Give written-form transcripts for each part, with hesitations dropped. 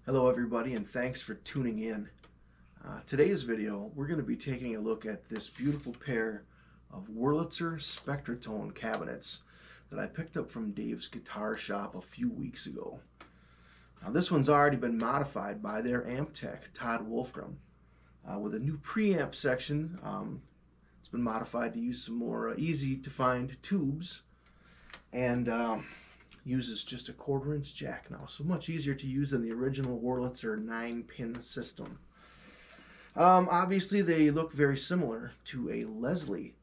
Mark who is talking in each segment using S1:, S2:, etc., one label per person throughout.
S1: Hello everybody, and thanks for tuning in. Today's video, we're going to be taking a look at this beautiful pair of Wurlitzer Spectra-Tone cabinets that I picked up from Dave's guitar shop a few weeks ago. Now this one's already been modified by their amp tech, Todd Wolfgram, with a new preamp section. It's been modified to use some more easy to find tubes, and uses just a 1/4-inch jack now, so much easier to use than the original Wurlitzer 9-pin system. Obviously they look very similar to a Leslie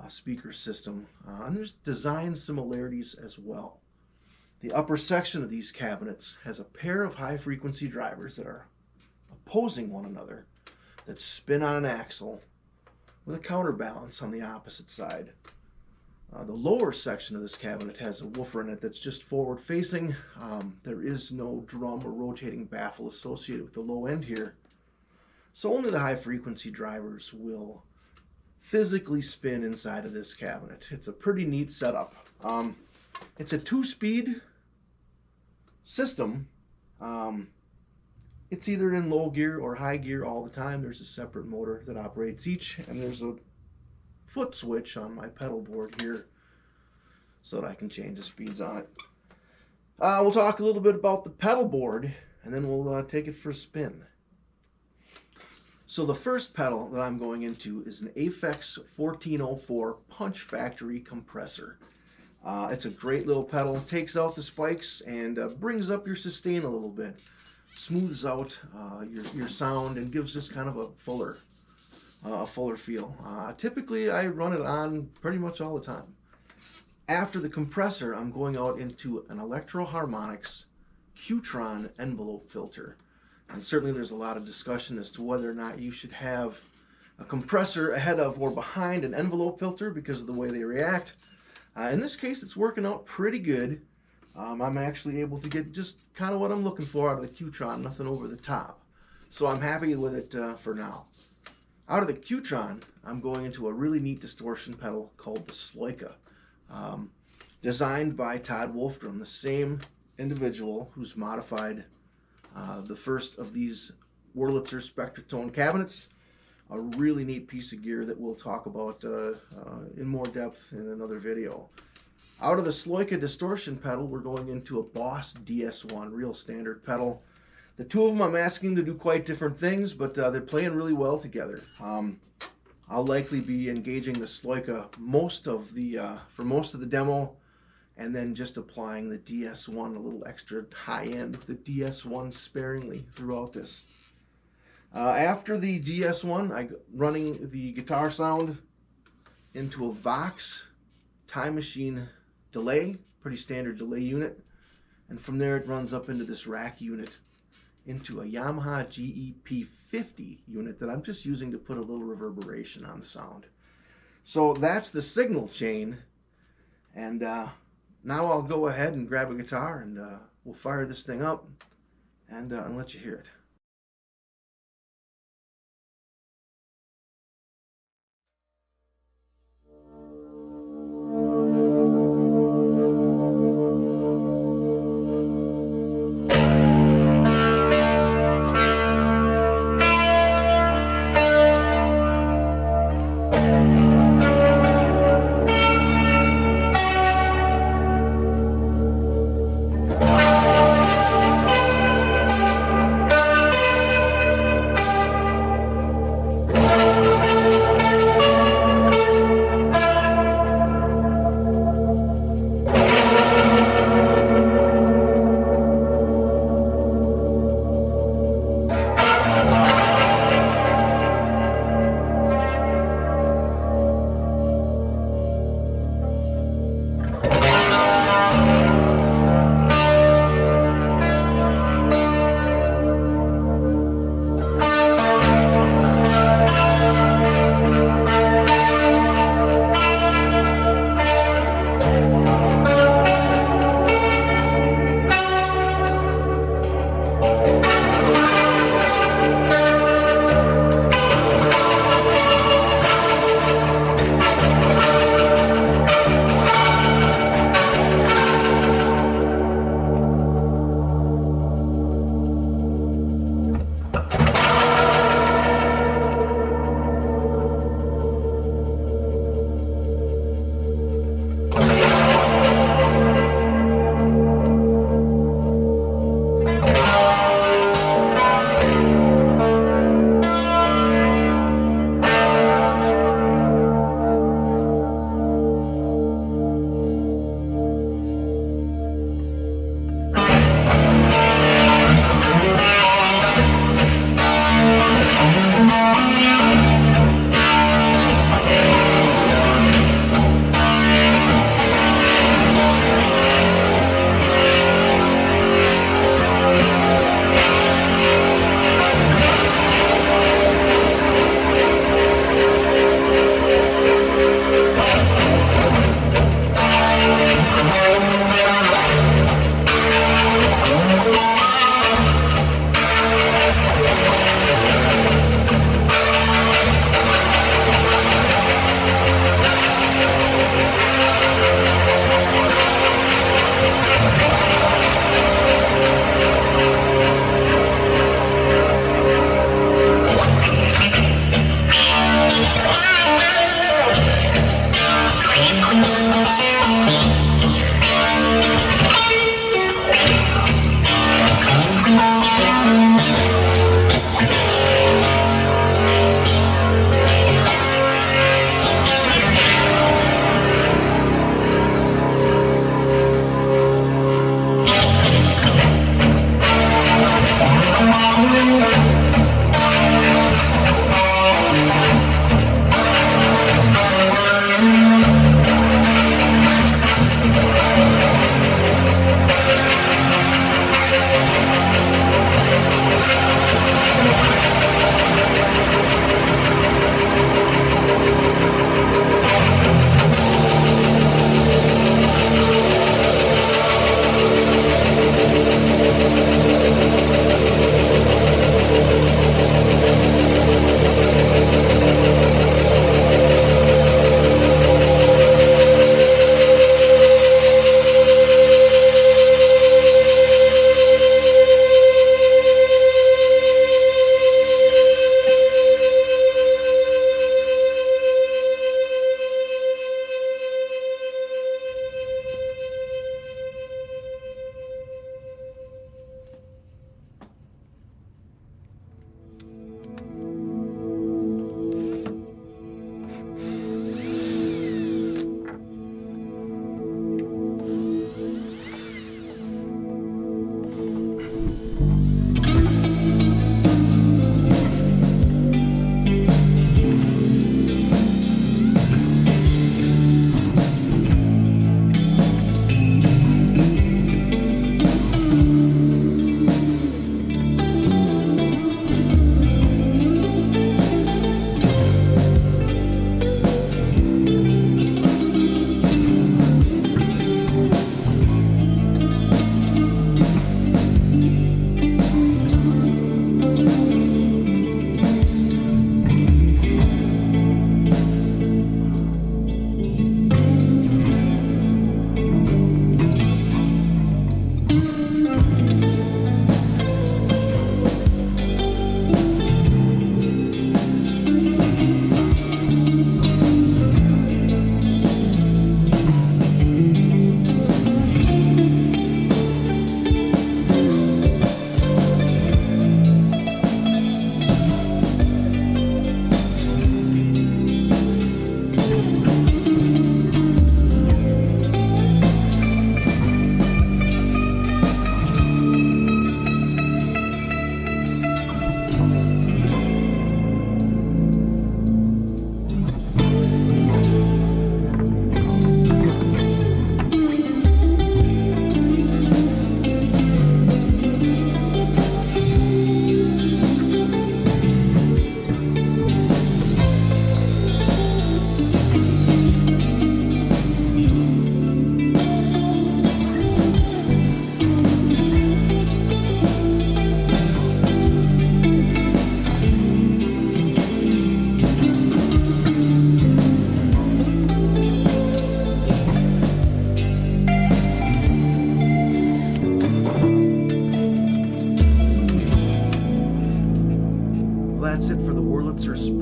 S1: speaker system, and there's design similarities as well. The upper section of these cabinets has a pair of high-frequency drivers that are opposing one another that spin on an axle with a counterbalance on the opposite side. The lower section of this cabinet has a woofer in it that's just forward facing. There is no drum or rotating baffle associated with the low end here, so only the high frequency drivers will physically spin inside of this cabinet. It's a pretty neat setup. It's a 2-speed system. It's either in low gear or high gear all the time. There's a separate motor that operates each, and there's a foot switch on my pedal board here so that I can change the speeds on it. We'll talk a little bit about the pedal board, and then we'll take it for a spin. So the first pedal that I'm going into is an Aphex 1404 Punch Factory compressor. It's a great little pedal. It takes out the spikes and brings up your sustain a little bit, smooths out your sound, and gives this kind of a fuller feel. Typically I run it on pretty much all the time. After the compressor, I'm going out into an Electro Harmonics Q-Tron envelope filter. And certainly there's a lot of discussion as to whether or not you should have a compressor ahead of or behind an envelope filter because of the way they react. In this case, it's working out pretty good. I'm actually able to get just kind of what I'm looking for out of the Q-Tron, nothing over the top. So I'm happy with it for now. Out of the Q-Tron, I'm going into a really neat distortion pedal called the Sloika, designed by Todd Wolfgram, the same individual who's modified the first of these Wurlitzer Spectra-Tone cabinets. A really neat piece of gear that we'll talk about in more depth in another video. Out of the Sloika distortion pedal, we're going into a Boss DS1, real standard pedal. The two of them I'm asking to do quite different things, but they're playing really well together. I'll likely be engaging the Sloika for most of the demo, and then just applying the DS1 a little extra high end with the DS1 sparingly throughout this. After the DS1, I'm running the guitar sound into a Vox Time Machine delay, pretty standard delay unit, and from there it runs up into this rack unit into a Yamaha GEP50 unit that I'm just using to put a little reverberation on the sound. So that's the signal chain, and now I'll go ahead and grab a guitar and we'll fire this thing up and let you hear it.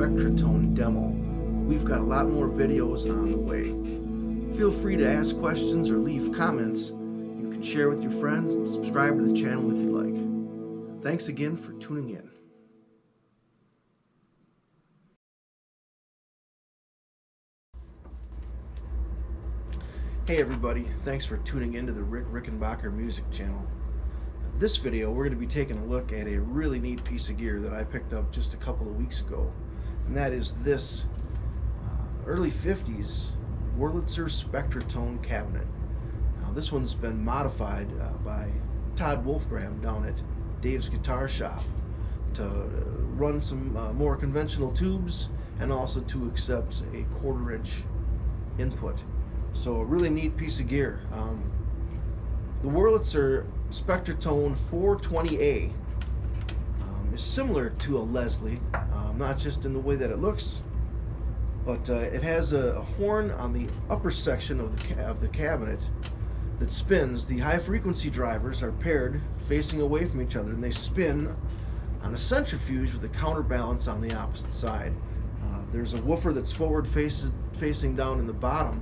S1: Spectra-Tone Demo. We've got a lot more videos on the way. Feel free to ask questions or leave comments. You can share with your friends and subscribe to the channel if you like. Thanks again for tuning in. Hey everybody, thanks for tuning in to the Rickenbacker music channel. This video we're going to be taking a look at a really neat piece of gear that I picked up just a couple of weeks ago, and that is this early 50s Wurlitzer Spectra-Tone cabinet. Now this one's been modified by Todd Wolfgram down at Dave's Guitar Shop to run some more conventional tubes and also to accept a 1/4 inch input. So a really neat piece of gear. The Wurlitzer Spectra-Tone 420A is similar to a Leslie, not just in the way that it looks, but it has a horn on the upper section of the cabinet that spins. The high frequency drivers are paired facing away from each other, and they spin on a centrifuge with a counterbalance on the opposite side. There's a woofer that's forward facing down in the bottom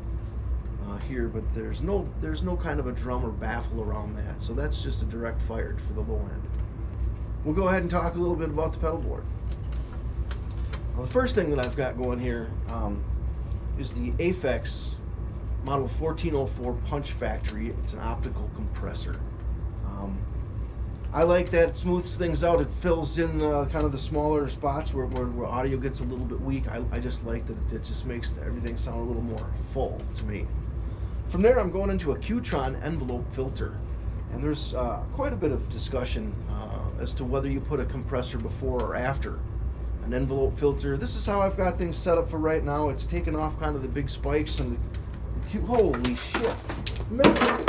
S1: here, but there's no kind of a drum or baffle around that, so that's just a direct fired for the low end. We'll go ahead and talk a little bit about the pedal board. Well, the first thing that I've got going here is the Aphex model 1404 Punch Factory. It's an optical compressor. I like that. It smooths things out. It fills in kind of the smaller spots where audio gets a little bit weak. I just like that it just makes everything sound a little more full to me. From there, I'm going into a Q-Tron envelope filter, and there's quite a bit of discussion as to whether you put a compressor before or after an envelope filter. This is how I've got things set up for right now. It's taken off kind of the big spikes and holy shit, man.